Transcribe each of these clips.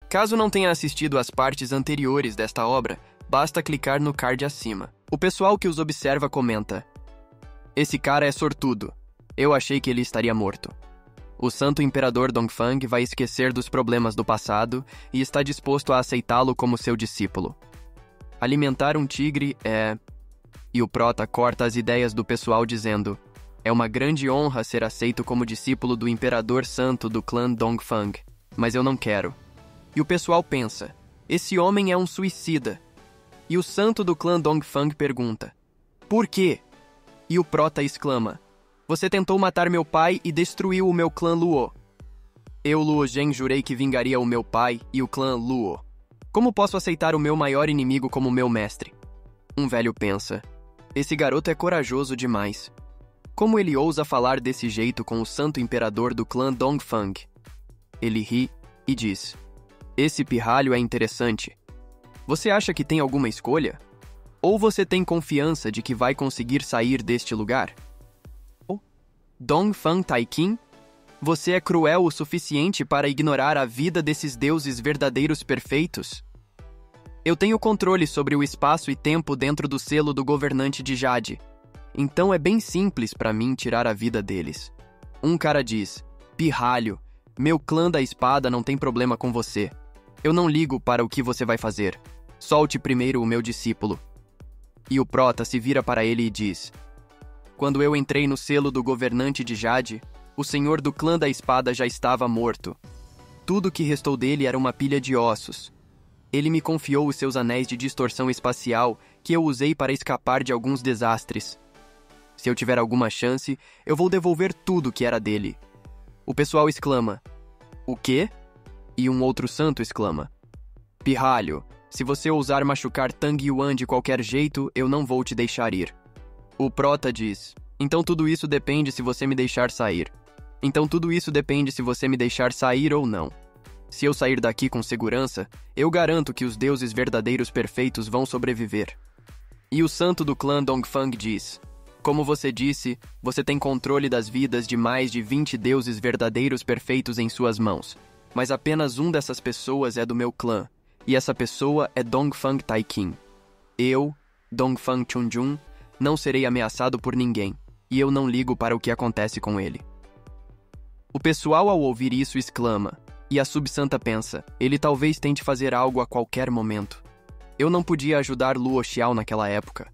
Caso não tenha assistido às partes anteriores desta obra, basta clicar no card acima. O pessoal que os observa comenta: esse cara é sortudo. Eu achei que ele estaria morto. O santo imperador Dongfang vai esquecer dos problemas do passado e está disposto a aceitá-lo como seu discípulo. Alimentar um tigre é... E o prota corta as ideias do pessoal dizendo: é uma grande honra ser aceito como discípulo do imperador santo do clã Dongfang, mas eu não quero. E o pessoal pensa: esse homem é um suicida. E o santo do clã Dongfang pergunta: por quê? E o prota exclama: você tentou matar meu pai e destruiu o meu clã Luo. Eu, Luo Zhen, jurei que vingaria o meu pai e o clã Luo. Como posso aceitar o meu maior inimigo como meu mestre? Um velho pensa: esse garoto é corajoso demais. Como ele ousa falar desse jeito com o santo imperador do clã Dongfang? Ele ri e diz: esse pirralho é interessante. Você acha que tem alguma escolha? Ou você tem confiança de que vai conseguir sair deste lugar? Dongfang Taiqin? Você é cruel o suficiente para ignorar a vida desses deuses verdadeiros perfeitos? Eu tenho controle sobre o espaço e tempo dentro do selo do governante de Jade. Então é bem simples para mim tirar a vida deles. Um cara diz: pirralho, meu clã da espada não tem problema com você. Eu não ligo para o que você vai fazer. Solte primeiro o meu discípulo. E o prota se vira para ele e diz: quando eu entrei no selo do governante de Jade, o senhor do clã da espada já estava morto. Tudo que restou dele era uma pilha de ossos. Ele me confiou os seus anéis de distorção espacial que eu usei para escapar de alguns desastres. Se eu tiver alguma chance, eu vou devolver tudo que era dele. O pessoal exclama: o quê? E um outro santo exclama: pirralho, se você ousar machucar Tang Yuan de qualquer jeito, eu não vou te deixar ir. O prota diz: então tudo isso depende se você me deixar sair. Então tudo isso depende se você me deixar sair ou não. Se eu sair daqui com segurança, eu garanto que os deuses verdadeiros perfeitos vão sobreviver. E o santo do clã Dongfang diz: como você disse, você tem controle das vidas de mais de 20 deuses verdadeiros perfeitos em suas mãos. Mas apenas um dessas pessoas é do meu clã, e essa pessoa é Dongfang Taiqin. Eu, Dongfang Chunjun, não serei ameaçado por ninguém, e eu não ligo para o que acontece com ele. O pessoal, ao ouvir isso, exclama, e a subsanta pensa: ele talvez tente fazer algo a qualquer momento. Eu não podia ajudar Luo Xiao naquela época.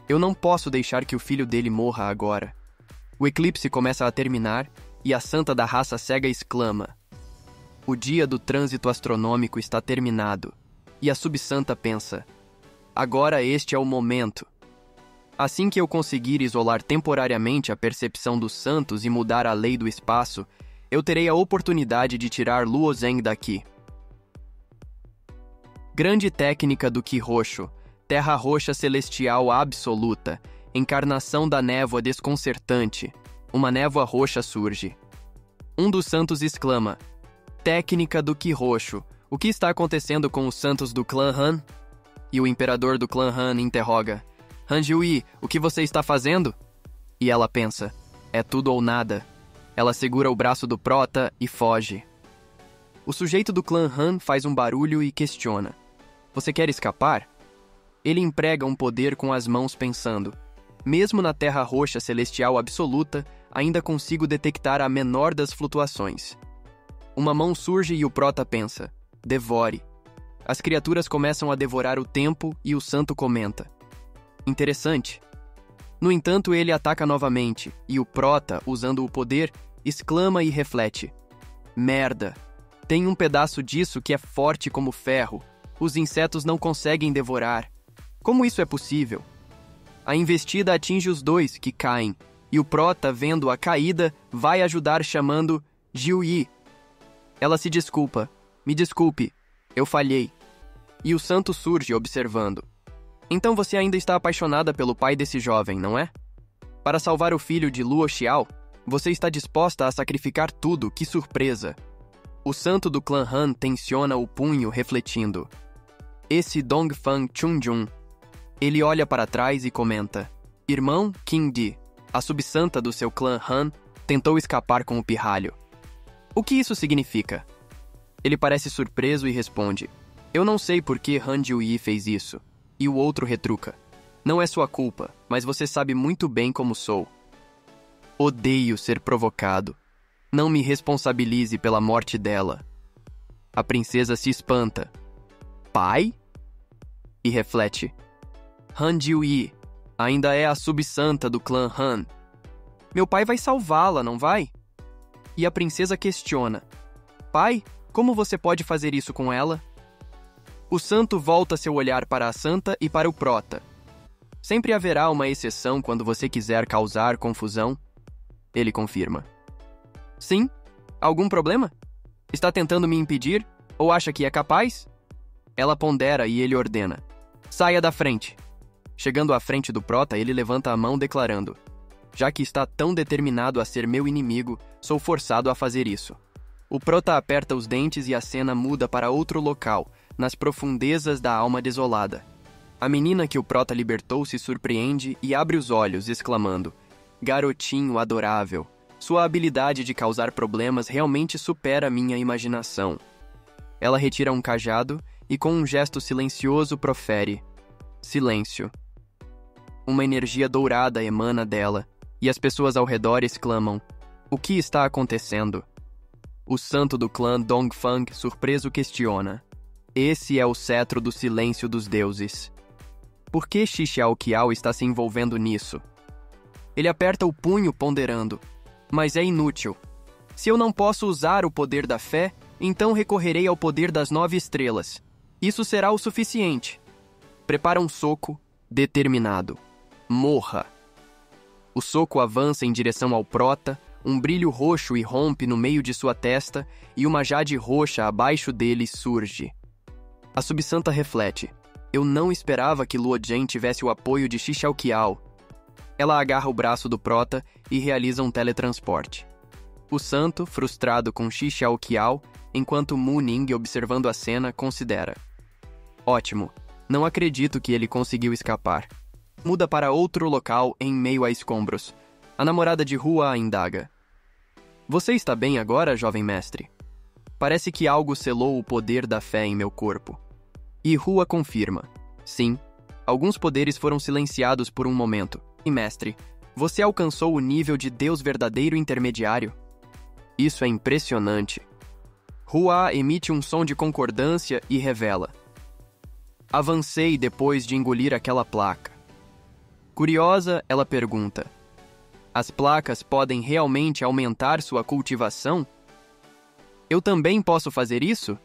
Eu não posso deixar que o filho dele morra agora. O eclipse começa a terminar, e a santa da raça cega exclama: o dia do trânsito astronômico está terminado. E a subsanta pensa: agora este é o momento. Assim que eu conseguir isolar temporariamente a percepção dos santos e mudar a lei do espaço, eu terei a oportunidade de tirar Luo Zhen daqui. Grande técnica do Qi Roxo, terra roxa celestial absoluta, encarnação da névoa desconcertante. Uma névoa roxa surge. Um dos santos exclama: técnica do Qi Roxo, o que está acontecendo com os santos do clã Han? E o imperador do clã Han interroga: Han Jiuyi, o que você está fazendo? E ela pensa: é tudo ou nada. Ela segura o braço do prota e foge. O sujeito do clã Han faz um barulho e questiona: você quer escapar? Ele emprega um poder com as mãos pensando: mesmo na terra roxa celestial absoluta, ainda consigo detectar a menor das flutuações. Uma mão surge e o prota pensa: devore. As criaturas começam a devorar o tempo e o santo comenta: interessante. No entanto, ele ataca novamente, e o prota, usando o poder, exclama e reflete: merda! Tem um pedaço disso que é forte como ferro. Os insetos não conseguem devorar. Como isso é possível? A investida atinge os dois, que caem, e o prota, vendo a caída, vai ajudar chamando Jiuyi. Ela se desculpa: me desculpe, eu falhei. E o santo surge observando: então você ainda está apaixonada pelo pai desse jovem, não é? Para salvar o filho de Luo Xiao, você está disposta a sacrificar tudo, que surpresa! O santo do clã Han tensiona o punho refletindo: esse Dongfang Chunjun. Ele olha para trás e comenta: irmão Qing Di, a subsanta do seu clã Han, tentou escapar com o pirralho. O que isso significa? Ele parece surpreso e responde: Eu não sei por que Han Jiuyi fez isso. E o outro retruca: Não é sua culpa, mas você sabe muito bem como sou. Odeio ser provocado. Não me responsabilize pela morte dela. A princesa se espanta. Pai? E reflete. Han Jiuyi ainda é a subsanta do clã Han. Meu pai vai salvá-la, não vai? E a princesa questiona. Pai, como você pode fazer isso com ela? O santo volta seu olhar para a santa e para o prota. Sempre haverá uma exceção quando você quiser causar confusão. Ele confirma. Sim? Algum problema? Está tentando me impedir? Ou acha que é capaz? Ela pondera e ele ordena. Saia da frente. Chegando à frente do prota, ele levanta a mão declarando. Já que está tão determinado a ser meu inimigo, sou forçado a fazer isso. O prota aperta os dentes e a cena muda para outro local, nas profundezas da alma desolada. A menina que o prota libertou se surpreende e abre os olhos, exclamando. Garotinho adorável. Sua habilidade de causar problemas realmente supera minha imaginação. Ela retira um cajado e com um gesto silencioso profere. Silêncio. Uma energia dourada emana dela, e as pessoas ao redor exclamam. O que está acontecendo? O santo do clã Dongfang, surpreso, questiona. Esse é o cetro do silêncio dos deuses. Por que Shi Xiaoqiao está se envolvendo nisso? Ele aperta o punho ponderando. Mas é inútil. Se eu não posso usar o poder da fé, então recorrerei ao poder das 9 estrelas. Isso será o suficiente. Prepara um soco, determinado. Morra. O soco avança em direção ao prota, um brilho roxo irrompe no meio de sua testa e uma jade roxa abaixo dele surge. A subsanta reflete. Eu não esperava que Luo Zhen tivesse o apoio de Shi Xiaoqiao. Ela agarra o braço do prota e realiza um teletransporte. O santo, frustrado com Shi Xiaoqiao, enquanto Mu Ning, observando a cena, considera. Ótimo, não acredito que ele conseguiu escapar. Muda para outro local em meio a escombros. A namorada de Hua a indaga. Você está bem agora, jovem mestre? Parece que algo selou o poder da fé em meu corpo. E Hua confirma. Sim, alguns poderes foram silenciados por um momento. E mestre, você alcançou o nível de Deus verdadeiro intermediário? Isso é impressionante. Hua emite um som de concordância e revela. Avancei depois de engolir aquela placa. Curiosa, ela pergunta. As placas podem realmente aumentar sua cultivação? Eu também posso fazer isso?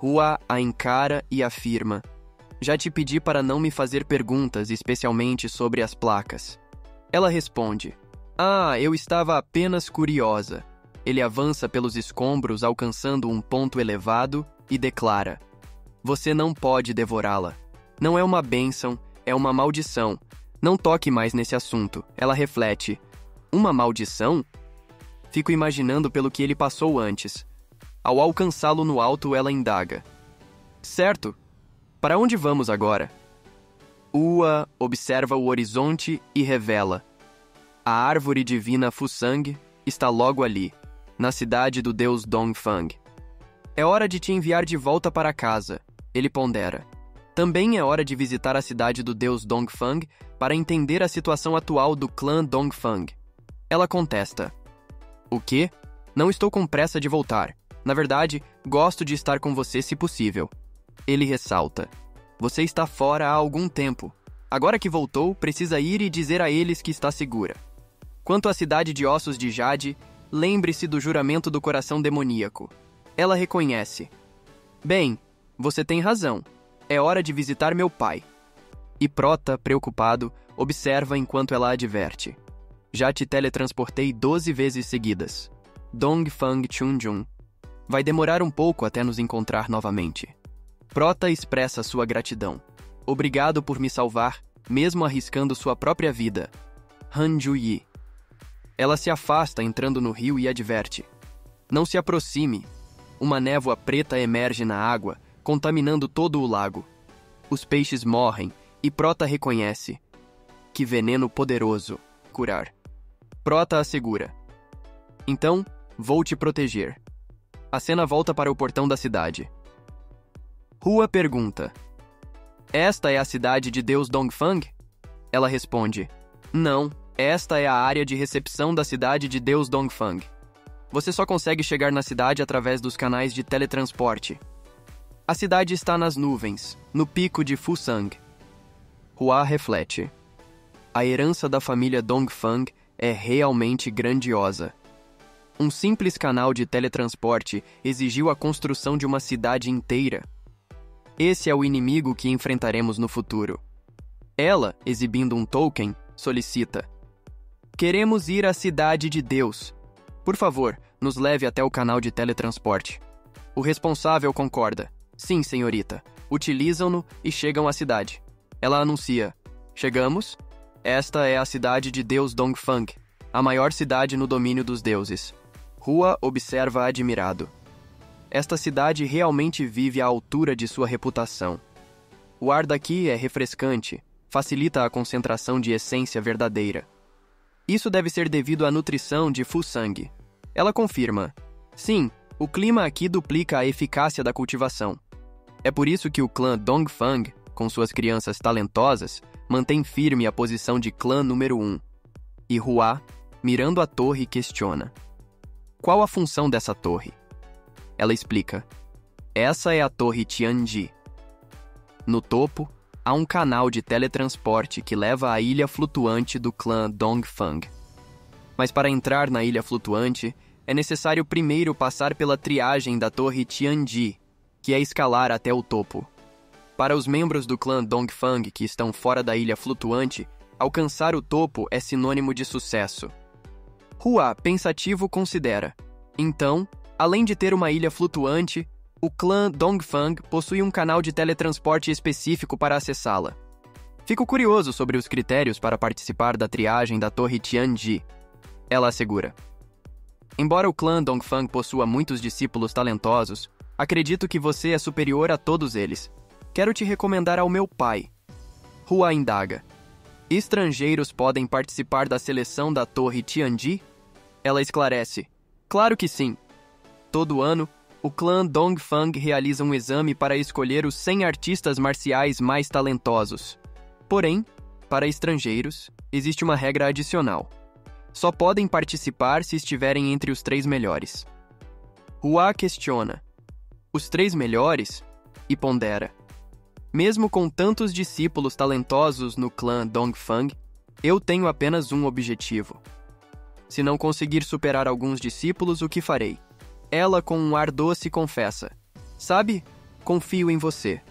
Hua a encara e afirma. Já te pedi para não me fazer perguntas, especialmente sobre as placas. Ela responde. Eu estava apenas curiosa. Ele avança pelos escombros, alcançando um ponto elevado, e declara. Você não pode devorá-la. Não é uma bênção, é uma maldição. Não toque mais nesse assunto. Ela reflete. Uma maldição? Fico imaginando pelo que ele passou antes. Ao alcançá-lo no alto, ela indaga. Certo. Para onde vamos agora? Hua observa o horizonte e revela. A árvore divina Fusang está logo ali, na cidade do deus Dongfang. É hora de te enviar de volta para casa, ele pondera. Também é hora de visitar a cidade do deus Dongfang para entender a situação atual do clã Dongfang. Ela contesta. O quê? Não estou com pressa de voltar. Na verdade, gosto de estar com você se possível. Ele ressalta. Você está fora há algum tempo. Agora que voltou, precisa ir e dizer a eles que está segura. Quanto à cidade de ossos de Jade, lembre-se do juramento do coração demoníaco. Ela reconhece. Bem, você tem razão. É hora de visitar meu pai. E Prota, preocupado, observa enquanto ela adverte. Já te teletransportei 12 vezes seguidas. Dongfang Chunjun. Vai demorar um pouco até nos encontrar novamente. Prota expressa sua gratidão. Obrigado por me salvar, mesmo arriscando sua própria vida. Han Jiuyi. Ela se afasta entrando no rio e adverte. Não se aproxime. Uma névoa preta emerge na água, contaminando todo o lago. Os peixes morrem e Prota reconhece. Que veneno poderoso. Curar. Prota assegura. Então, vou te proteger. A cena volta para o portão da cidade. Hua pergunta: esta é a cidade de Deus Dongfang? Ela responde: não, esta é a área de recepção da cidade de Deus Dongfang. Você só consegue chegar na cidade através dos canais de teletransporte. A cidade está nas nuvens, no pico de Fusang. Hua reflete. A herança da família Dongfang é realmente grandiosa. Um simples canal de teletransporte exigiu a construção de uma cidade inteira. Esse é o inimigo que enfrentaremos no futuro. Ela, exibindo um token, solicita: queremos ir à cidade de Deus. Por favor, nos leve até o canal de teletransporte. O responsável concorda. Sim, senhorita. Utilizam-no e chegam à cidade. Ela anuncia: chegamos? Esta é a cidade de Deus Dongfang, a maior cidade no domínio dos deuses. Hua observa admirado. Esta cidade realmente vive à altura de sua reputação. O ar daqui é refrescante, facilita a concentração de essência verdadeira. Isso deve ser devido à nutrição de Fusang. Ela confirma: sim, o clima aqui duplica a eficácia da cultivação. É por isso que o clã Dongfang, com suas crianças talentosas, mantém firme a posição de clã número 1. E Hua, mirando a torre, questiona: qual a função dessa torre? Ela explica: essa é a torre Tianji. No topo, há um canal de teletransporte que leva à ilha flutuante do clã Dongfang. Mas para entrar na ilha flutuante, é necessário primeiro passar pela triagem da torre Tianji, que é escalar até o topo. Para os membros do clã Dongfang que estão fora da ilha flutuante, alcançar o topo é sinônimo de sucesso. Hua, pensativo, considera: então, além de ter uma ilha flutuante, o clã Dongfang possui um canal de teletransporte específico para acessá-la. Fico curioso sobre os critérios para participar da triagem da torre Tianji. Ela assegura: embora o clã Dongfang possua muitos discípulos talentosos, acredito que você é superior a todos eles. Quero te recomendar ao meu pai. Hua indaga: estrangeiros podem participar da seleção da torre Tianji? Ela esclarece: claro que sim. Todo ano, o clã Dongfang realiza um exame para escolher os 100 artistas marciais mais talentosos. Porém, para estrangeiros, existe uma regra adicional. Só podem participar se estiverem entre os 3 melhores. Hua questiona: os 3 melhores? E pondera: mesmo com tantos discípulos talentosos no clã Dongfang, eu tenho apenas um objetivo. Se não conseguir superar alguns discípulos, o que farei? Ela, com um ar doce, confessa: sabe, confio em você.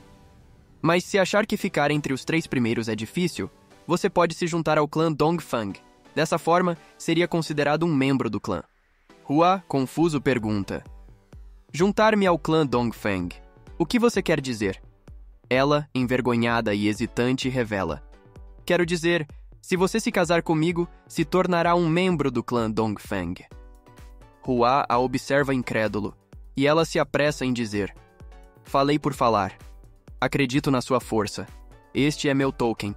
Mas se achar que ficar entre os 3 primeiros é difícil, você pode se juntar ao clã Dongfang. Dessa forma, seria considerado um membro do clã. Hua, confuso, pergunta: juntar-me ao clã Dongfang, o que você quer dizer? Ela, envergonhada e hesitante, revela: quero dizer, se você se casar comigo, se tornará um membro do clã Dongfang. Hua a observa incrédulo, e ela se apressa em dizer: falei por falar. Acredito na sua força. Este é meu token.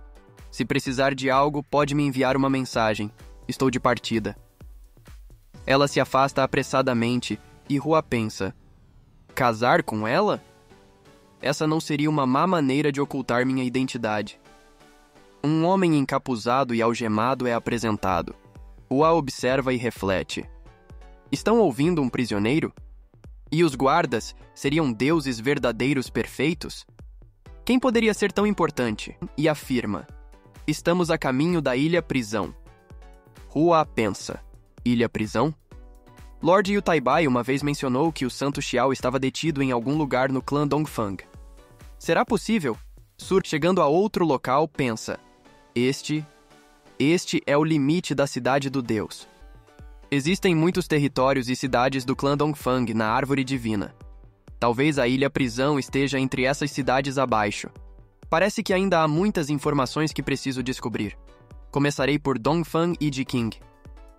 Se precisar de algo, pode me enviar uma mensagem. Estou de partida. Ela se afasta apressadamente e Hua pensa: casar com ela? Essa não seria uma má maneira de ocultar minha identidade. Um homem encapuzado e algemado é apresentado. Hua observa e reflete: estão ouvindo um prisioneiro? E os guardas seriam deuses verdadeiros perfeitos? Quem poderia ser tão importante? E afirma: estamos a caminho da Ilha Prisão. Hua pensa: Ilha Prisão? Lord Yutaibai uma vez mencionou que o Santo Xiao estava detido em algum lugar no clã Dongfang. Será possível? Sur, chegando a outro local, pensa: Este é o limite da cidade do Deus. Existem muitos territórios e cidades do clã Dongfang na Árvore Divina. Talvez a Ilha Prisão esteja entre essas cidades abaixo. Parece que ainda há muitas informações que preciso descobrir. Começarei por Dongfang e Jiqing.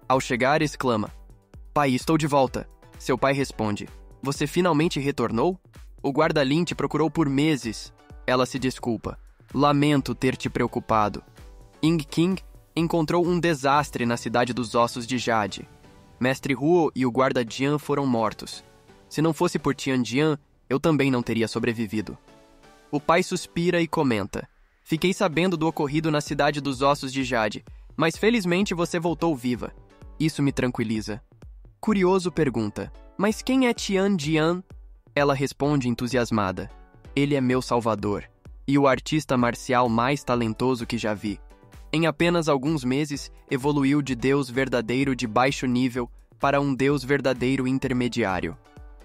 Ao chegar, exclama: Pai, estou de volta. Seu pai responde: Você finalmente retornou? O guarda-Lin te procurou por meses. Ela se desculpa: Lamento ter te preocupado. Ying King encontrou um desastre na cidade dos Ossos de Jade. Mestre Huo e o guarda Jian foram mortos. Se não fosse por Tianjian, eu também não teria sobrevivido. O pai suspira e comenta. Fiquei sabendo do ocorrido na cidade dos ossos de Jade, mas felizmente você voltou viva. Isso me tranquiliza. Curioso pergunta, mas quem é Tianjian? Ela responde entusiasmada. Ele é meu salvador, e o artista marcial mais talentoso que já vi. Em apenas alguns meses, evoluiu de deus verdadeiro de baixo nível para um deus verdadeiro intermediário.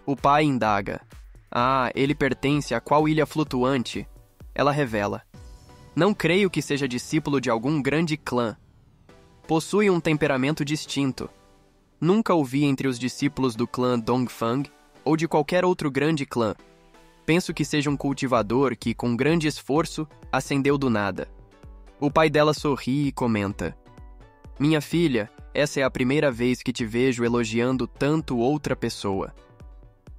O pai indaga. Ah, ele pertence a qual ilha flutuante? Ela revela. Não creio que seja discípulo de algum grande clã. Possui um temperamento distinto. Nunca o vi entre os discípulos do clã Dongfang ou de qualquer outro grande clã. Penso que seja um cultivador que, com grande esforço, ascendeu do nada. O pai dela sorri e comenta. Minha filha, essa é a primeira vez que te vejo elogiando tanto outra pessoa.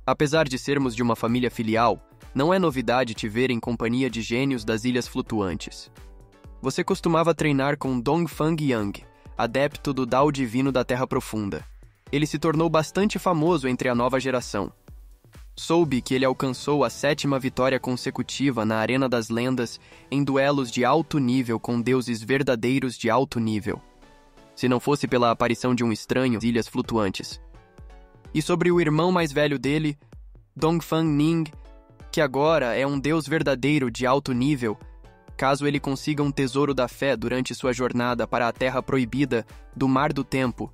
Apesar de sermos de uma família filial, não é novidade te ver em companhia de gênios das Ilhas Flutuantes. Você costumava treinar com Dongfang Yang, adepto do Dao Divino da Terra Profunda. Ele se tornou bastante famoso entre a nova geração. Soube que ele alcançou a 7ª vitória consecutiva na Arena das Lendas em duelos de alto nível com deuses verdadeiros de alto nível. Se não fosse pela aparição de um estranho, Ilhas Flutuantes. E sobre o irmão mais velho dele, Dongfang Ning, que agora é um deus verdadeiro de alto nível, caso ele consiga um tesouro da fé durante sua jornada para a Terra Proibida do Mar do Tempo,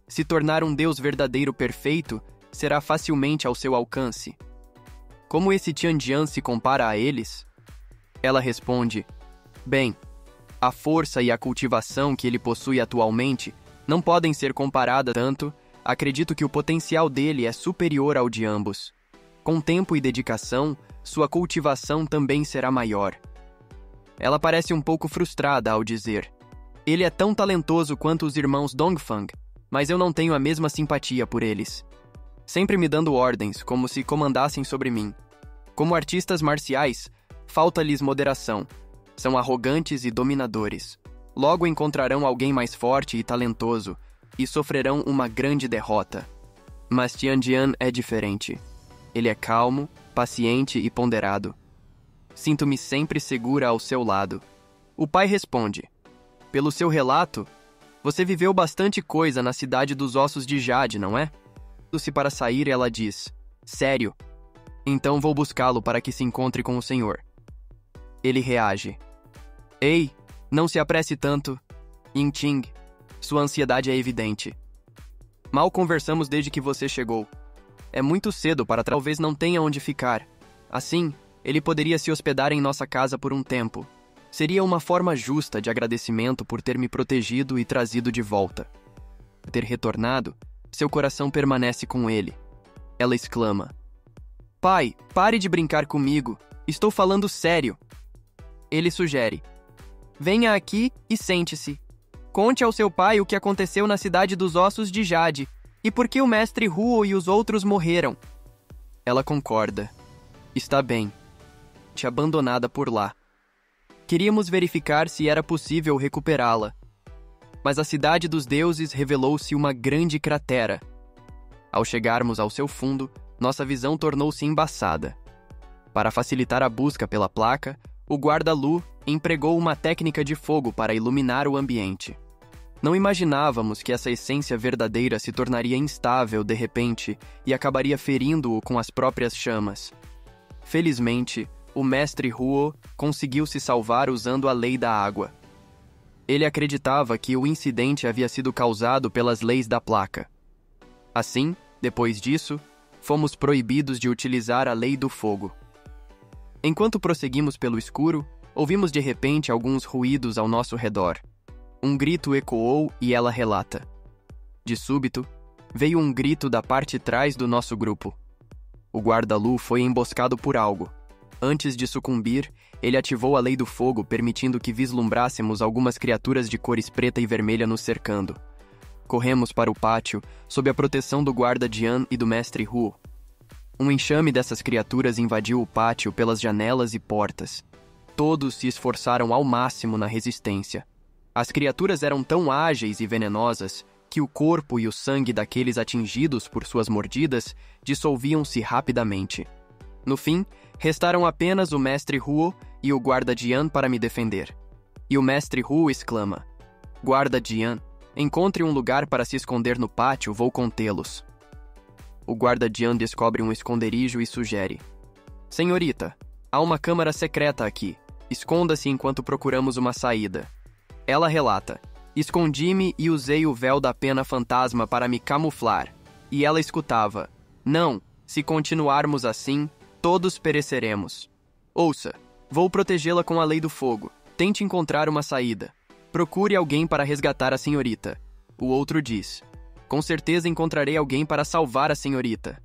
se tornar um deus verdadeiro perfeito, será facilmente ao seu alcance. Como esse Tianjian se compara a eles? Ela responde, bem, a força e a cultivação que ele possui atualmente não podem ser comparadas tanto, acredito que o potencial dele é superior ao de ambos. Com tempo e dedicação, sua cultivação também será maior. Ela parece um pouco frustrada ao dizer, ele é tão talentoso quanto os irmãos Dongfang, mas eu não tenho a mesma simpatia por eles. Sempre me dando ordens, como se comandassem sobre mim. Como artistas marciais, falta-lhes moderação. São arrogantes e dominadores. Logo encontrarão alguém mais forte e talentoso, e sofrerão uma grande derrota. Mas Tianjian é diferente. Ele é calmo, paciente e ponderado. Sinto-me sempre segura ao seu lado. O pai responde, pelo seu relato, você viveu bastante coisa na cidade dos ossos de Jade, não é? Se para sair, ela diz, sério? Então vou buscá-lo para que se encontre com o senhor. Ele reage. Ei, não se apresse tanto. Yingqing, sua ansiedade é evidente. Mal conversamos desde que você chegou. É muito cedo para talvez não tenha onde ficar. Assim, ele poderia se hospedar em nossa casa por um tempo. Seria uma forma justa de agradecimento por ter me protegido e trazido de volta. Ter retornado, seu coração permanece com ele. Ela exclama. Pai, pare de brincar comigo. Estou falando sério. Ele sugere. Venha aqui e sente-se. Conte ao seu pai o que aconteceu na cidade dos ossos de Jade e por que o mestre Huo e os outros morreram. Ela concorda. Está bem. Te abandonada por lá. Queríamos verificar se era possível recuperá-la. Mas a cidade dos deuses revelou-se uma grande cratera. Ao chegarmos ao seu fundo, nossa visão tornou-se embaçada. Para facilitar a busca pela placa, o guarda-Lu empregou uma técnica de fogo para iluminar o ambiente. Não imaginávamos que essa essência verdadeira se tornaria instável de repente e acabaria ferindo-o com as próprias chamas. Felizmente, o mestre Huo conseguiu se salvar usando a lei da água. Ele acreditava que o incidente havia sido causado pelas leis da placa. Assim, depois disso, fomos proibidos de utilizar a lei do fogo. Enquanto prosseguimos pelo escuro, ouvimos de repente alguns ruídos ao nosso redor. Um grito ecoou e ela relata. De súbito, veio um grito da parte trás do nosso grupo. O guarda-Lu foi emboscado por algo. Antes de sucumbir, ele ativou a lei do fogo, permitindo que vislumbrássemos algumas criaturas de cores preta e vermelha nos cercando. Corremos para o pátio, sob a proteção do guarda Jian e do mestre Huo. Um enxame dessas criaturas invadiu o pátio pelas janelas e portas. Todos se esforçaram ao máximo na resistência. As criaturas eram tão ágeis e venenosas que o corpo e o sangue daqueles atingidos por suas mordidas dissolviam-se rapidamente. No fim, restaram apenas o mestre Huo e o guarda Jian para me defender. E o mestre Huo exclama: "Guarda Jian, encontre um lugar para se esconder no pátio, vou contê-los." O guarda Jian descobre um esconderijo e sugere: "Senhorita, há uma câmara secreta aqui. Esconda-se enquanto procuramos uma saída." Ela relata: "Escondi-me e usei o véu da pena fantasma para me camuflar." E ela escutava: "Não, se continuarmos assim, todos pereceremos. Ouça, vou protegê-la com a lei do fogo. Tente encontrar uma saída. Procure alguém para resgatar a senhorita." O outro diz: "Com certeza encontrarei alguém para salvar a senhorita."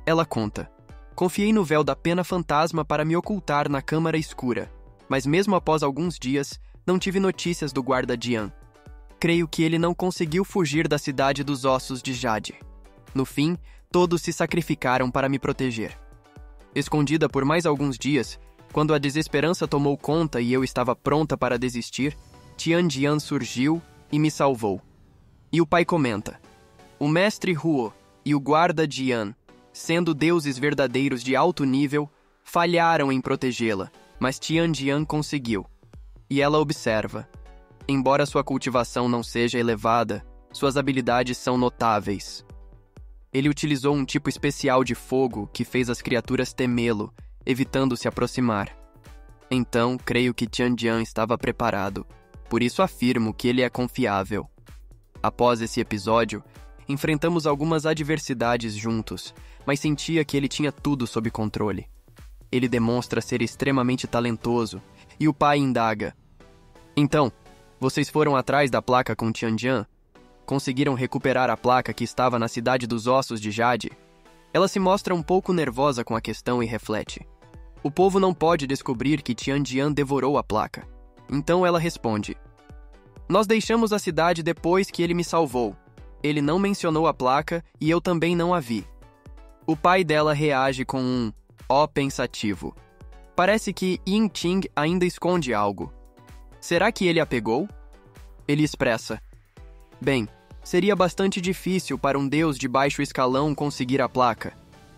Ela conta: "Confiei no véu da pena fantasma para me ocultar na câmara escura, mas mesmo após alguns dias, não tive notícias do guarda Jian. Creio que ele não conseguiu fugir da cidade dos ossos de Jade. No fim, todos se sacrificaram para me proteger." Escondida por mais alguns dias, quando a desesperança tomou conta e eu estava pronta para desistir, Tian Jian surgiu e me salvou. E o pai comenta: "O mestre Huo e o guarda Jian, sendo deuses verdadeiros de alto nível, falharam em protegê-la, mas Tian Jian conseguiu." E ela observa: "Embora sua cultivação não seja elevada, suas habilidades são notáveis." Ele utilizou um tipo especial de fogo que fez as criaturas temê-lo, evitando se aproximar. Então, creio que Tian Jian estava preparado. Por isso afirmo que ele é confiável. Após esse episódio, enfrentamos algumas adversidades juntos, mas sentia que ele tinha tudo sob controle. Ele demonstra ser extremamente talentoso, e o pai indaga: "Então, vocês foram atrás da placa com Tian Jian? Conseguiram recuperar a placa que estava na cidade dos ossos de Jade?" Ela se mostra um pouco nervosa com a questão e reflete: "O povo não pode descobrir que Tian Jian devorou a placa." Então ela responde: "Nós deixamos a cidade depois que ele me salvou. Ele não mencionou a placa e eu também não a vi." O pai dela reage com um "ó" pensativo. Parece que Ying Ting ainda esconde algo. Será que ele a pegou? Ele expressa: "Bem, seria bastante difícil para um deus de baixo escalão conseguir a placa.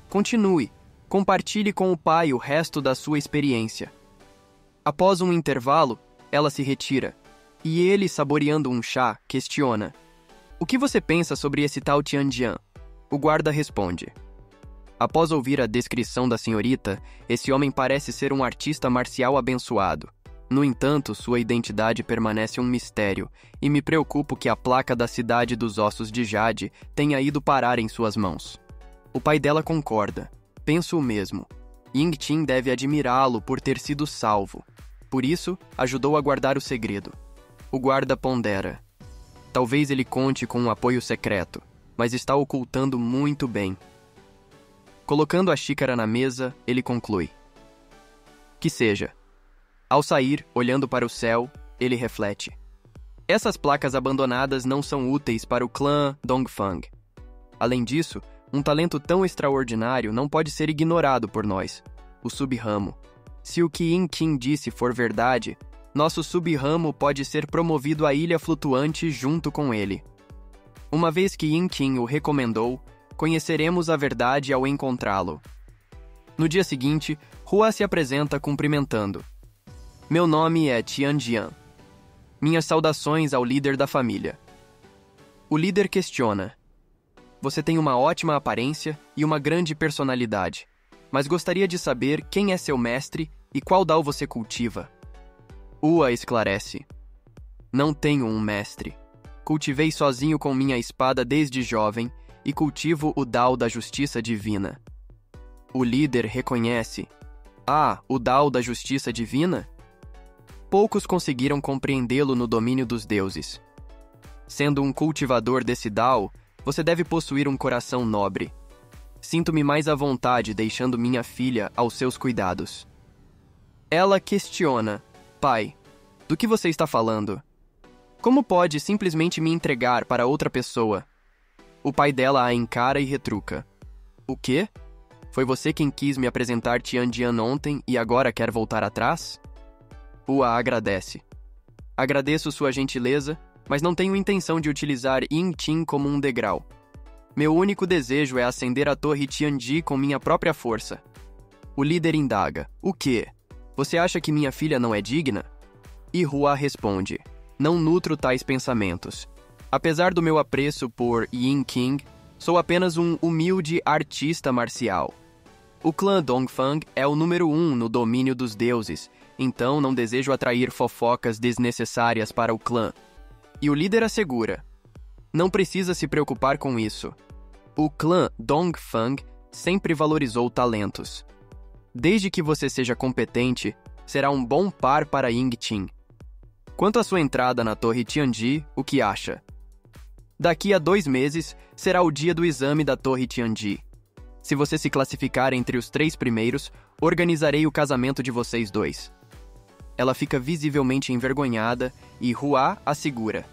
Continue, compartilhe com o pai o resto da sua experiência." Após um intervalo, ela se retira, e ele, saboreando um chá, questiona: "O que você pensa sobre esse tal Tian Jian?" O guarda responde: "Após ouvir a descrição da senhorita, esse homem parece ser um artista marcial abençoado. No entanto, sua identidade permanece um mistério, e me preocupo que a placa da cidade dos ossos de Jade tenha ido parar em suas mãos." O pai dela concorda: "Penso o mesmo. Ying Ting deve admirá-lo por ter sido salvo. Por isso, ajudou a guardar o segredo." O guarda pondera: "Talvez ele conte com um apoio secreto, mas está ocultando muito bem." Colocando a xícara na mesa, ele conclui: "Que seja." Ao sair, olhando para o céu, ele reflete: "Essas placas abandonadas não são úteis para o clã Dongfang. Além disso, um talento tão extraordinário não pode ser ignorado por nós, o sub-ramo. Se o que Ying Ting disse for verdade, nosso sub-ramo pode ser promovido à ilha flutuante junto com ele. Uma vez que Ying Ting o recomendou, conheceremos a verdade ao encontrá-lo." No dia seguinte, Hua se apresenta cumprimentando: "Meu nome é Tian Jian. Minhas saudações ao líder da família." O líder questiona: "Você tem uma ótima aparência e uma grande personalidade, mas gostaria de saber quem é seu mestre e qual dao você cultiva." Hua esclarece: "Não tenho um mestre. Cultivei sozinho com minha espada desde jovem e cultivo o dao da justiça divina." O líder reconhece: "Ah, o dao da justiça divina?" Poucos conseguiram compreendê-lo no domínio dos deuses. Sendo um cultivador desse dao, você deve possuir um coração nobre. Sinto-me mais à vontade deixando minha filha aos seus cuidados." Ela questiona: "Pai, do que você está falando? Como pode simplesmente me entregar para outra pessoa?" O pai dela a encara e retruca: "O quê? Foi você quem quis me apresentar Tian Jian ontem e agora quer voltar atrás?" Hua agradece: "Agradeço sua gentileza, mas não tenho intenção de utilizar Ying-Tin como um degrau. Meu único desejo é ascender a Torre Tianji com minha própria força. O líder indaga: o quê? Você acha que minha filha não é digna? E Hua responde: não nutro tais pensamentos. Apesar do meu apreço por Yin Qing, sou apenas um humilde artista marcial. O clã Dongfang é o número 1 no domínio dos deuses, então não desejo atrair fofocas desnecessárias para o clã. E o líder assegura: não precisa se preocupar com isso. O clã Dongfang sempre valorizou talentos. Desde que você seja competente, será um bom par para Ying-Tin. Quanto à sua entrada na Torre Tianji, o que acha? Daqui a 2 meses, será o dia do exame da Torre Tianji. Se você se classificar entre os 3 primeiros, organizarei o casamento de vocês 2. Ela fica visivelmente envergonhada e Hua assegura: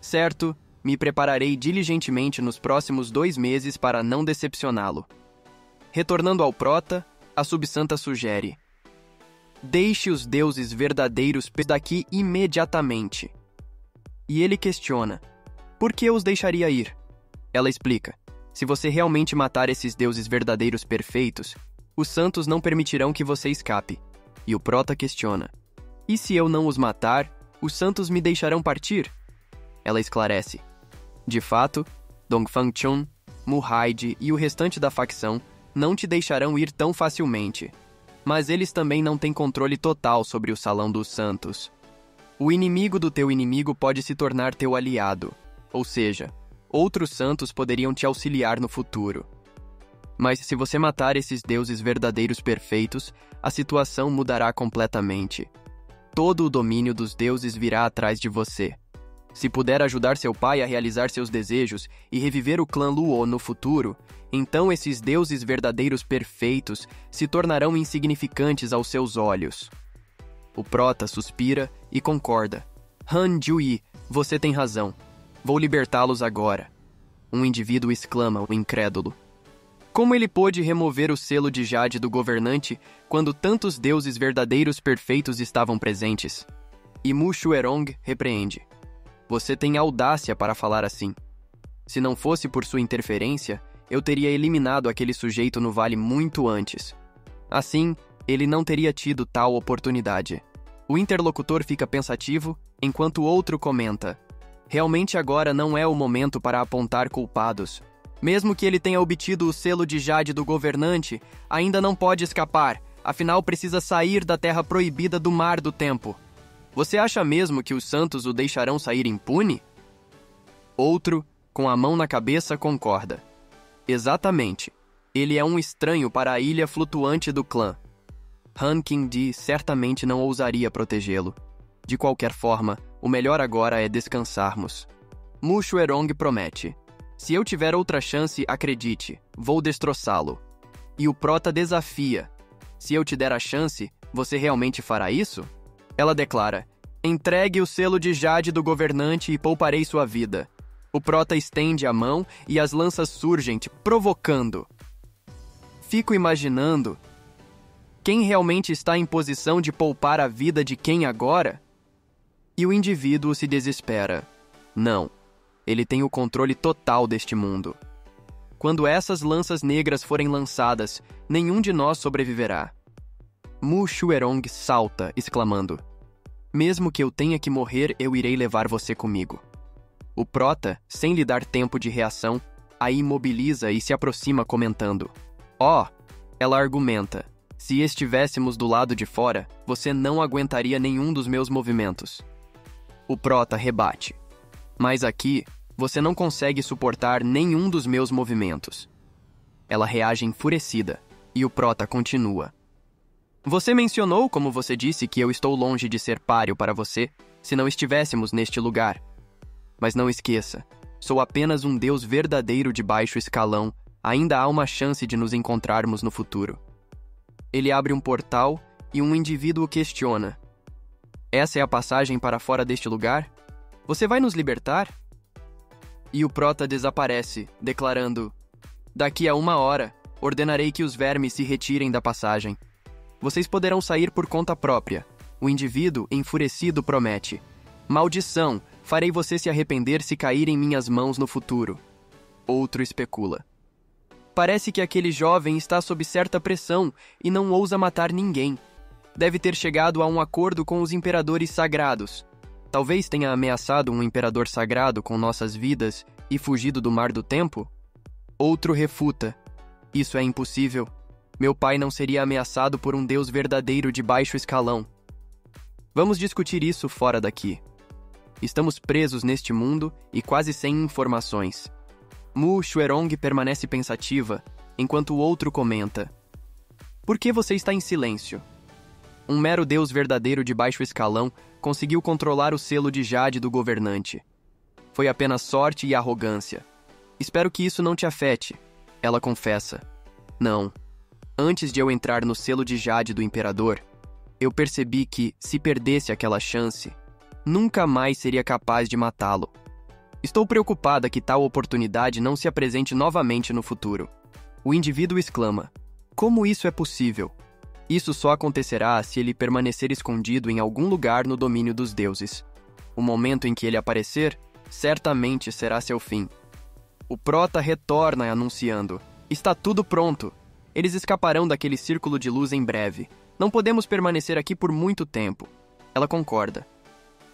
certo, me prepararei diligentemente nos próximos 2 meses para não decepcioná-lo. Retornando ao Prota, a subsanta sugere: deixe os deuses verdadeiros daqui imediatamente. E ele questiona: por que os deixaria ir? Ela explica: se você realmente matar esses deuses verdadeiros perfeitos, os santos não permitirão que você escape. E o Prota questiona: e se eu não os matar, os santos me deixarão partir? Ela esclarece: de fato, Dongfang Chun, Muhaide e o restante da facção não te deixarão ir tão facilmente. Mas eles também não têm controle total sobre o Salão dos Santos. O inimigo do teu inimigo pode se tornar teu aliado, ou seja, outros santos poderiam te auxiliar no futuro. Mas se você matar esses deuses verdadeiros perfeitos, a situação mudará completamente. Todo o domínio dos deuses virá atrás de você. Se puder ajudar seu pai a realizar seus desejos e reviver o clã Luo no futuro, então esses deuses verdadeiros perfeitos se tornarão insignificantes aos seus olhos. O Prota suspira e concorda. Han Jiuyi, você tem razão. Vou libertá-los agora. Um indivíduo exclama, o incrédulo. Como ele pôde remover o selo de Jade do governante quando tantos deuses verdadeiros perfeitos estavam presentes? E Mu Xuerong repreende. Você tem audácia para falar assim. Se não fosse por sua interferência, eu teria eliminado aquele sujeito no vale muito antes. Assim, ele não teria tido tal oportunidade. O interlocutor fica pensativo, enquanto o outro comenta: realmente agora não é o momento para apontar culpados. Mesmo que ele tenha obtido o selo de Jade do governante, ainda não pode escapar, afinal precisa sair da terra proibida do Mar do Tempo. Você acha mesmo que os santos o deixarão sair impune? Outro, com a mão na cabeça, concorda. Exatamente. Ele é um estranho para a ilha flutuante do clã. Han Qingdi certamente não ousaria protegê-lo. De qualquer forma, o melhor agora é descansarmos. Mu Xuerong promete: se eu tiver outra chance, acredite, vou destroçá-lo. E o Prota desafia: se eu te der a chance, você realmente fará isso? Ela declara: entregue o selo de Jade do governante e pouparei sua vida. O Prota estende a mão e as lanças surgem, te provocando. Fico imaginando: quem realmente está em posição de poupar a vida de quem agora? E o indivíduo se desespera. Não, ele tem o controle total deste mundo. Quando essas lanças negras forem lançadas, nenhum de nós sobreviverá. Mu Xuerong salta, exclamando: mesmo que eu tenha que morrer, eu irei levar você comigo. O Prota, sem lhe dar tempo de reação, a imobiliza e se aproxima comentando: oh, ela argumenta, se estivéssemos do lado de fora, você não aguentaria nenhum dos meus movimentos. O Prota rebate: mas aqui, você não consegue suportar nenhum dos meus movimentos. Ela reage enfurecida, e o Prota continua: você mencionou, como você disse, que eu estou longe de ser páreo para você, se não estivéssemos neste lugar. Mas não esqueça, sou apenas um deus verdadeiro de baixo escalão, ainda há uma chance de nos encontrarmos no futuro. Ele abre um portal e um indivíduo questiona: essa é a passagem para fora deste lugar? Você vai nos libertar? E o Prota desaparece, declarando: daqui a 1 hora, ordenarei que os vermes se retirem da passagem. Vocês poderão sair por conta própria. O indivíduo, enfurecido, promete: maldição, Farei você se arrepender se cair em minhas mãos no futuro. Outro especula. Parece que aquele jovem está sob certa pressão e não ousa matar ninguém. Deve ter chegado a um acordo com os imperadores sagrados. Talvez tenha ameaçado um imperador sagrado com nossas vidas e fugido do mar do tempo? Outro refuta. Isso é impossível. Meu pai não seria ameaçado por um deus verdadeiro de baixo escalão. Vamos discutir isso fora daqui. Estamos presos neste mundo e quase sem informações. Mu Xuerong permanece pensativa, enquanto o outro comenta. Por que você está em silêncio? Um mero deus verdadeiro de baixo escalão conseguiu controlar o selo de jade do governante. Foi apenas sorte e arrogância. Espero que isso não te afete. Ela confessa. Não. Antes de eu entrar no selo de jade do imperador, eu percebi que, se perdesse aquela chance, nunca mais seria capaz de matá-lo. Estou preocupada que tal oportunidade não se apresente novamente no futuro. O indivíduo exclama. Como isso é possível? Isso só acontecerá se ele permanecer escondido em algum lugar no domínio dos deuses. O momento em que ele aparecer, certamente será seu fim. O prota retorna anunciando. Está tudo pronto. Eles escaparão daquele círculo de luz em breve. Não podemos permanecer aqui por muito tempo. Ela concorda.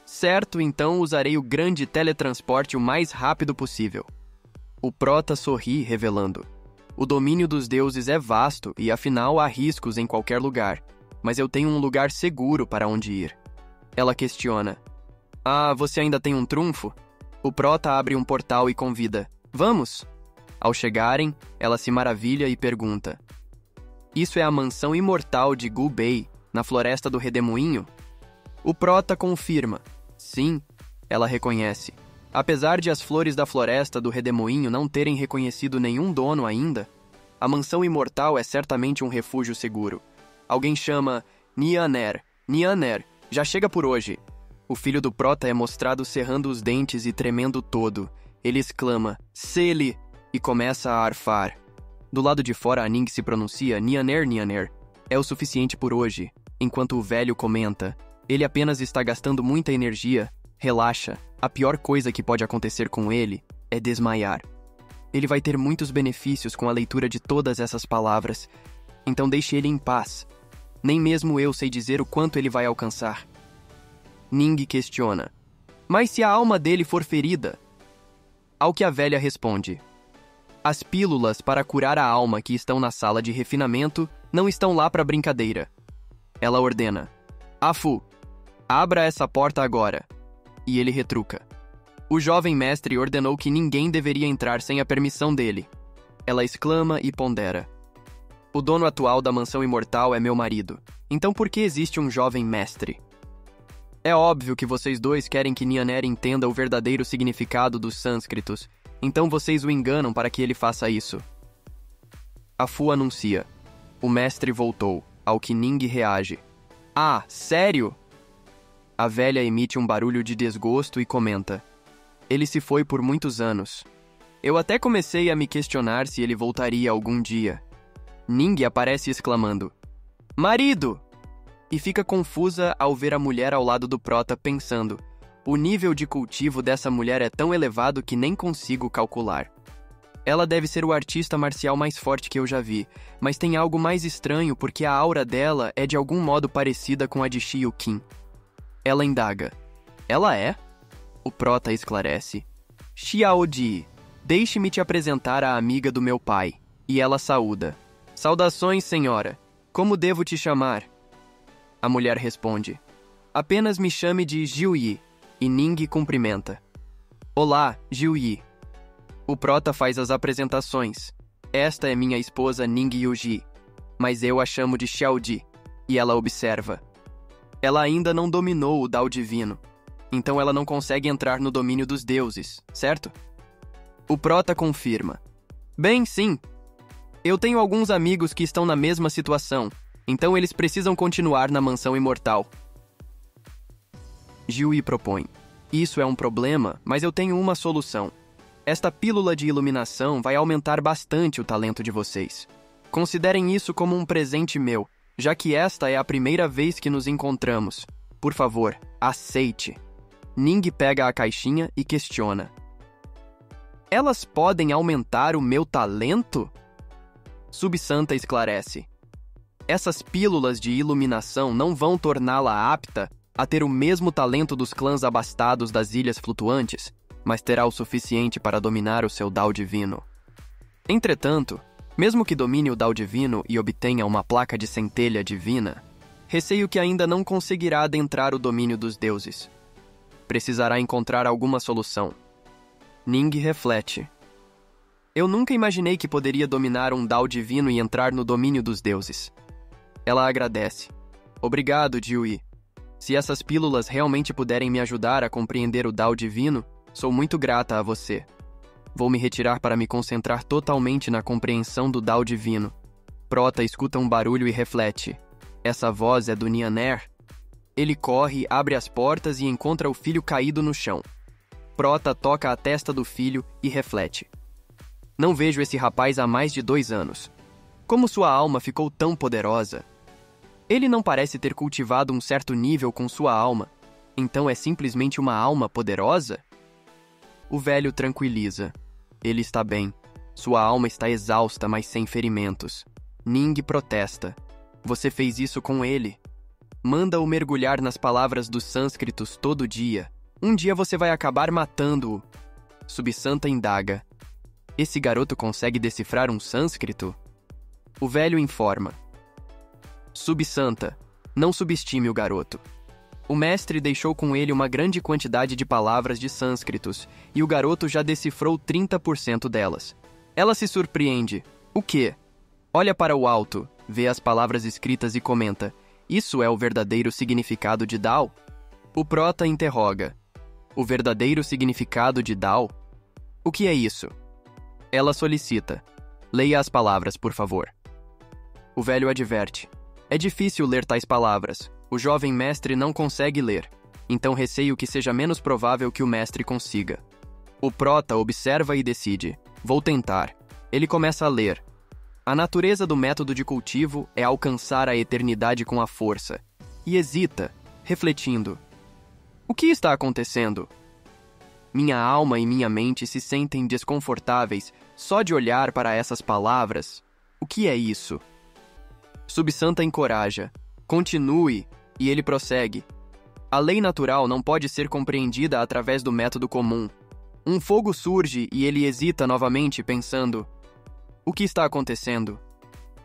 Certo, então usarei o grande teletransporte o mais rápido possível. O prota sorri, revelando. O domínio dos deuses é vasto e, afinal, há riscos em qualquer lugar. Mas eu tenho um lugar seguro para onde ir. Ela questiona. Ah, você ainda tem um trunfo? O prota abre um portal e convida. Vamos! Ao chegarem, ela se maravilha e pergunta. Isso é a mansão imortal de Gu Bei, na floresta do Redemoinho? O prota confirma. Sim, ela reconhece. Apesar de as flores da floresta do Redemoinho não terem reconhecido nenhum dono ainda, a mansão imortal é certamente um refúgio seguro. Alguém chama Nianer. Nianer, já chega por hoje. O filho do prota é mostrado cerrando os dentes e tremendo todo. Ele exclama, Sele, e começa a arfar. Do lado de fora a Ning se pronuncia Nianer Nianer. É o suficiente por hoje, enquanto o velho comenta. Ele apenas está gastando muita energia. Relaxa, a pior coisa que pode acontecer com ele é desmaiar. Ele vai ter muitos benefícios com a leitura de todas essas palavras, então deixe ele em paz. Nem mesmo eu sei dizer o quanto ele vai alcançar. Ning questiona. Mas se a alma dele for ferida? Ao que a velha responde. As pílulas para curar a alma que estão na sala de refinamento não estão lá para brincadeira. Ela ordena. Afu, abra essa porta agora. E ele retruca. O jovem mestre ordenou que ninguém deveria entrar sem a permissão dele. Ela exclama e pondera. O dono atual da mansão imortal é meu marido. Então por que existe um jovem mestre? É óbvio que vocês dois querem que Nianer entenda o verdadeiro significado dos sânscritos, então vocês o enganam para que ele faça isso. Afu anuncia. O mestre voltou, ao que Ning reage. Ah, sério? A velha emite um barulho de desgosto e comenta. Ele se foi por muitos anos. Eu até comecei a me questionar se ele voltaria algum dia. Ning aparece exclamando. Marido! E fica confusa ao ver a mulher ao lado do prota pensando. O nível de cultivo dessa mulher é tão elevado que nem consigo calcular. Ela deve ser o artista marcial mais forte que eu já vi, mas tem algo mais estranho porque a aura dela é de algum modo parecida com a de Xiu Qin. Ela indaga. Ela é? O prota esclarece. Xiaodi, deixe-me te apresentar a amiga do meu pai. E ela saúda. Saudações, senhora. Como devo te chamar? A mulher responde. Apenas me chame de Jiuyi. E Ning cumprimenta. Olá, Jiuyi. O prota faz as apresentações. Esta é minha esposa Ning Yuji, mas eu a chamo de Xiaodi. E ela observa. Ela ainda não dominou o Dao Divino, então ela não consegue entrar no domínio dos deuses, certo? O prota confirma. Bem, sim. Eu tenho alguns amigos que estão na mesma situação, então eles precisam continuar na mansão imortal. Jiuyi propõe. Isso é um problema, mas eu tenho uma solução. Esta pílula de iluminação vai aumentar bastante o talento de vocês. Considerem isso como um presente meu, já que esta é a primeira vez que nos encontramos. Por favor, aceite. Ning pega a caixinha e questiona. Elas podem aumentar o meu talento? Subsanta esclarece. Essas pílulas de iluminação não vão torná-la apta a ter o mesmo talento dos clãs abastados das Ilhas Flutuantes, mas terá o suficiente para dominar o seu Dao Divino. Entretanto, mesmo que domine o Dao Divino e obtenha uma placa de centelha divina, receio que ainda não conseguirá adentrar o domínio dos deuses. Precisará encontrar alguma solução. Ning reflete. Eu nunca imaginei que poderia dominar um Dao divino e entrar no domínio dos deuses. Ela agradece. Obrigado, Jiuyi. Se essas pílulas realmente puderem me ajudar a compreender o Dao divino, sou muito grata a você. Vou me retirar para me concentrar totalmente na compreensão do Dao divino. Prota escuta um barulho e reflete. Essa voz é do Nianer? Ele corre, abre as portas e encontra o filho caído no chão. Prota toca a testa do filho e reflete. Não vejo esse rapaz há mais de 2 anos. Como sua alma ficou tão poderosa? Ele não parece ter cultivado um certo nível com sua alma. Então é simplesmente uma alma poderosa? O velho tranquiliza. Ele está bem. Sua alma está exausta, mas sem ferimentos. Ning protesta. Você fez isso com ele. Manda-o mergulhar nas palavras dos sânscritos todo dia. Um dia você vai acabar matando-o. Subsanta indaga. Esse garoto consegue decifrar um sânscrito? O velho informa. Subsanta, não subestime o garoto. O mestre deixou com ele uma grande quantidade de palavras de sânscritos, e o garoto já decifrou 30% delas. Ela se surpreende. O quê? Olha para o alto, vê as palavras escritas e comenta. Isso é o verdadeiro significado de Dao? O prota interroga. O verdadeiro significado de Dao? O que é isso? Ela solicita. Leia as palavras, por favor. O velho adverte. É difícil ler tais palavras. O jovem mestre não consegue ler. Então receio que seja menos provável que o mestre consiga. O prota observa e decide. Vou tentar. Ele começa a ler. A natureza do método de cultivo é alcançar a eternidade com a força. E hesita, refletindo. O que está acontecendo? Minha alma e minha mente se sentem desconfortáveis só de olhar para essas palavras. O que é isso? Subsanta encoraja. Continue, e ele prossegue. A lei natural não pode ser compreendida através do método comum. Um fogo surge e ele hesita novamente, pensando: o que está acontecendo?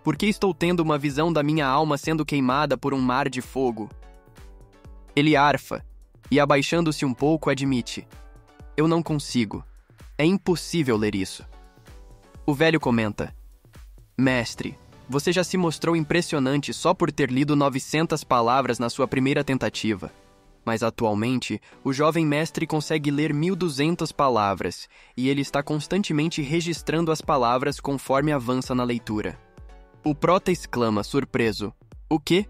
Por que estou tendo uma visão da minha alma sendo queimada por um mar de fogo? Ele arfa, e abaixando-se um pouco admite. Eu não consigo. É impossível ler isso. O velho comenta. Mestre, você já se mostrou impressionante só por ter lido 900 palavras na sua primeira tentativa. Mas atualmente, o jovem mestre consegue ler 1.200 palavras, e ele está constantemente registrando as palavras conforme avança na leitura. O prota exclama, surpreso. O quê?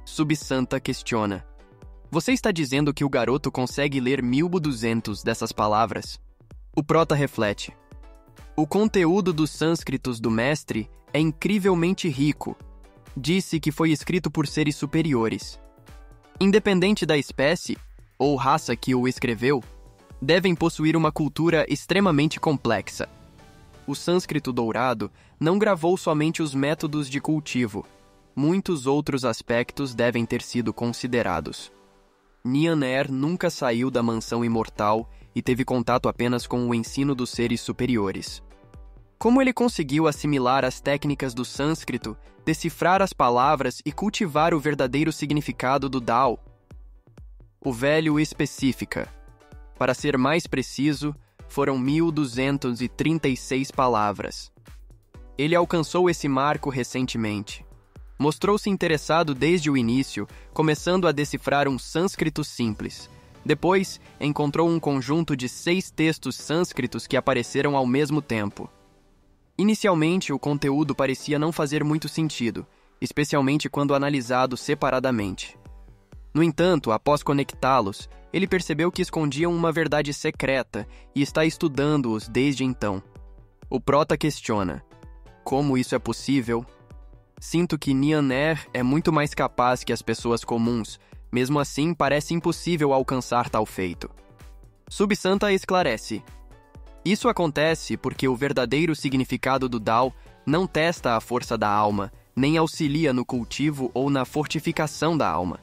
Subsanta questiona. Você está dizendo que o garoto consegue ler 1.200 dessas palavras? O prota reflete. O conteúdo dos sânscritos do mestre é incrivelmente rico. Disse que foi escrito por seres superiores. Independente da espécie ou raça que o escreveu, devem possuir uma cultura extremamente complexa. O sânscrito dourado não gravou somente os métodos de cultivo. Muitos outros aspectos devem ter sido considerados. Nianer nunca saiu da mansão imortal e teve contato apenas com o ensino dos seres superiores. Como ele conseguiu assimilar as técnicas do sânscrito, decifrar as palavras e cultivar o verdadeiro significado do Dao? O velho especifica. Para ser mais preciso, foram 1.236 palavras. Ele alcançou esse marco recentemente. Mostrou-se interessado desde o início, começando a decifrar um sânscrito simples. Depois, encontrou um conjunto de 6 textos sânscritos que apareceram ao mesmo tempo. Inicialmente, o conteúdo parecia não fazer muito sentido, especialmente quando analisado separadamente. No entanto, após conectá-los, ele percebeu que escondiam uma verdade secreta e está estudando-os desde então. O prota questiona: como isso é possível? Sinto que Nianer é muito mais capaz que as pessoas comuns, mesmo assim parece impossível alcançar tal feito. Subsanta esclarece. Isso acontece porque o verdadeiro significado do Dao não testa a força da alma, nem auxilia no cultivo ou na fortificação da alma.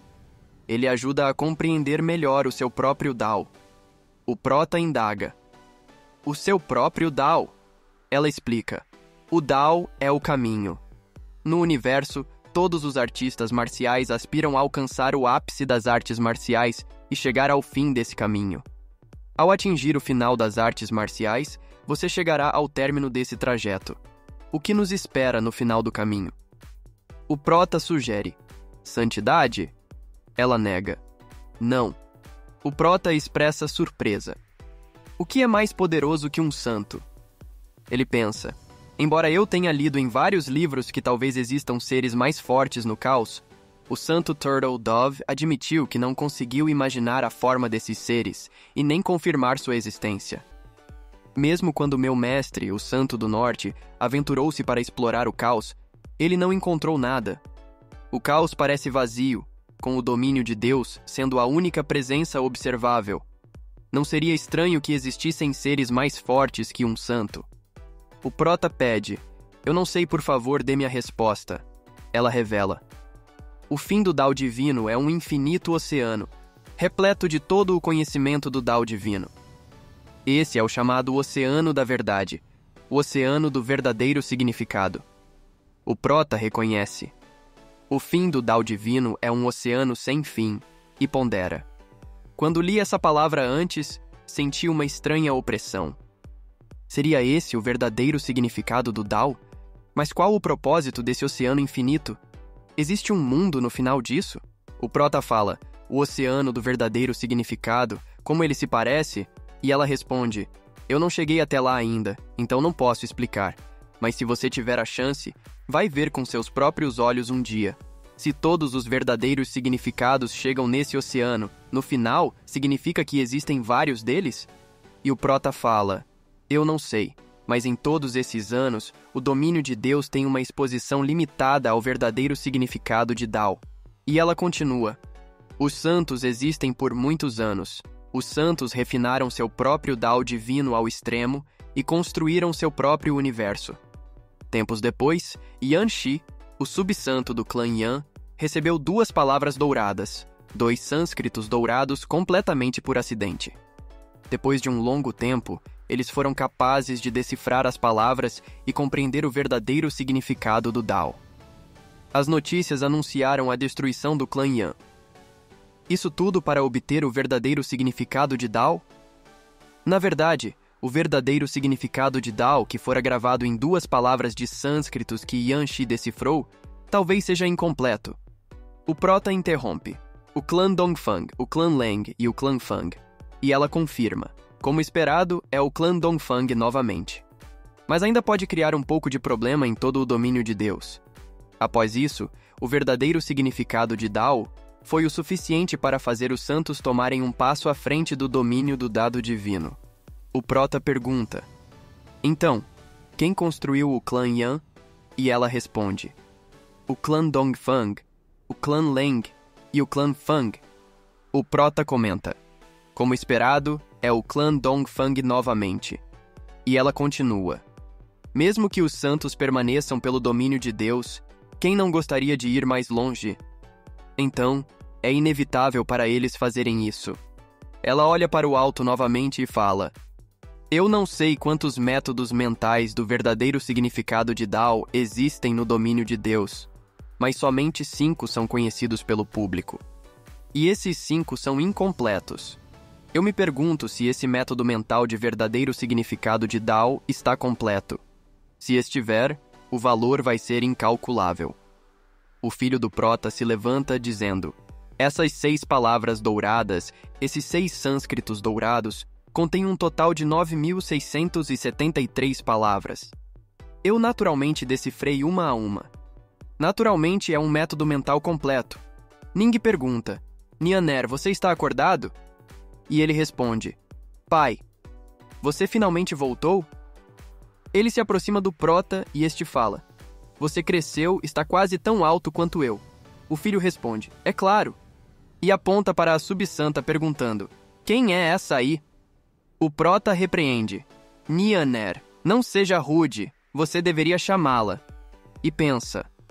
Ele ajuda a compreender melhor o seu próprio Dao. O prota indaga. O seu próprio Dao? Ela explica. O Dao é o caminho. No universo, todos os artistas marciais aspiram a alcançar o ápice das artes marciais e chegar ao fim desse caminho. Ao atingir o final das artes marciais, você chegará ao término desse trajeto. O que nos espera no final do caminho? O prota sugere. Santidade? Ela nega. Não. O prota expressa surpresa. O que é mais poderoso que um santo? Ele pensa. Embora eu tenha lido em vários livros que talvez existam seres mais fortes no caos, o santo Turtle Dove admitiu que não conseguiu imaginar a forma desses seres e nem confirmar sua existência. Mesmo quando meu mestre, o Santo do Norte, aventurou-se para explorar o caos, ele não encontrou nada. O caos parece vazio, com o domínio de Deus sendo a única presença observável. Não seria estranho que existissem seres mais fortes que um santo. O prota pede. Eu não sei, por favor, dê-me a resposta. Ela revela. O fim do Dao divino é um infinito oceano, repleto de todo o conhecimento do Dao divino. Esse é o chamado Oceano da Verdade, o Oceano do verdadeiro significado. O prota reconhece. O fim do Dao divino é um oceano sem fim, e pondera. Quando li essa palavra antes, senti uma estranha opressão. Seria esse o verdadeiro significado do Dao? Mas qual o propósito desse oceano infinito? Existe um mundo no final disso? O prota fala, o oceano do verdadeiro significado, como ele se parece? E ela responde, eu não cheguei até lá ainda, então não posso explicar. Mas se você tiver a chance, vai ver com seus próprios olhos um dia. Se todos os verdadeiros significados chegam nesse oceano, no final, significa que existem vários deles? E o prota fala, eu não sei. Mas em todos esses anos, o domínio de Deus tem uma exposição limitada ao verdadeiro significado de Dao. E ela continua. Os santos existem por muitos anos. Os santos refinaram seu próprio Dao divino ao extremo e construíram seu próprio universo. Tempos depois, Yan Shi, o subsanto do clã Yan, recebeu 2 palavras douradas, 2 sânscritos dourados completamente por acidente. Depois de um longo tempo, eles foram capazes de decifrar as palavras e compreender o verdadeiro significado do Dao. As notícias anunciaram a destruição do clã Yan. Isso tudo para obter o verdadeiro significado de Dao? Na verdade, o verdadeiro significado de Dao, que fora gravado em 2 palavras de sânscritos que Yan Shi decifrou, talvez seja incompleto. O prota interrompe. O clã Dongfang, o clã Leng e o clã Fang. E ela confirma. Como esperado, é o clã Dongfang novamente. Mas ainda pode criar um pouco de problema em todo o domínio de Deus. Após isso, o verdadeiro significado de Dao foi o suficiente para fazer os santos tomarem um passo à frente do domínio do dado divino. O prota pergunta, então, quem construiu o clã Yan? E ela responde, o clã Dongfang, o clã Leng e o clã Fang. O prota comenta, como esperado, é o clã Dongfang novamente. E ela continua, mesmo que os santos permaneçam pelo domínio de Deus, quem não gostaria de ir mais longe? Então, é inevitável para eles fazerem isso. Ela olha para o alto novamente e fala, eu não sei quantos métodos mentais do verdadeiro significado de Dao existem no domínio de Deus, mas somente 5 são conhecidos pelo público. E esses 5 são incompletos. Eu me pergunto se esse método mental de verdadeiro significado de Dao está completo. Se estiver, o valor vai ser incalculável. O filho do prota se levanta dizendo, essas 6 palavras douradas, esses 6 sânscritos dourados, contêm um total de 9.673 palavras. Eu naturalmente decifrei uma a uma. Naturalmente é um método mental completo. Ning pergunta, Nianer, você está acordado? E ele responde, pai, você finalmente voltou? Ele se aproxima do prota e este fala, você cresceu, está quase tão alto quanto eu. O filho responde, é claro. E aponta para a subsanta perguntando, quem é essa aí? O prota repreende. Nianer, não seja rude, você deveria chamá-la. E pensa,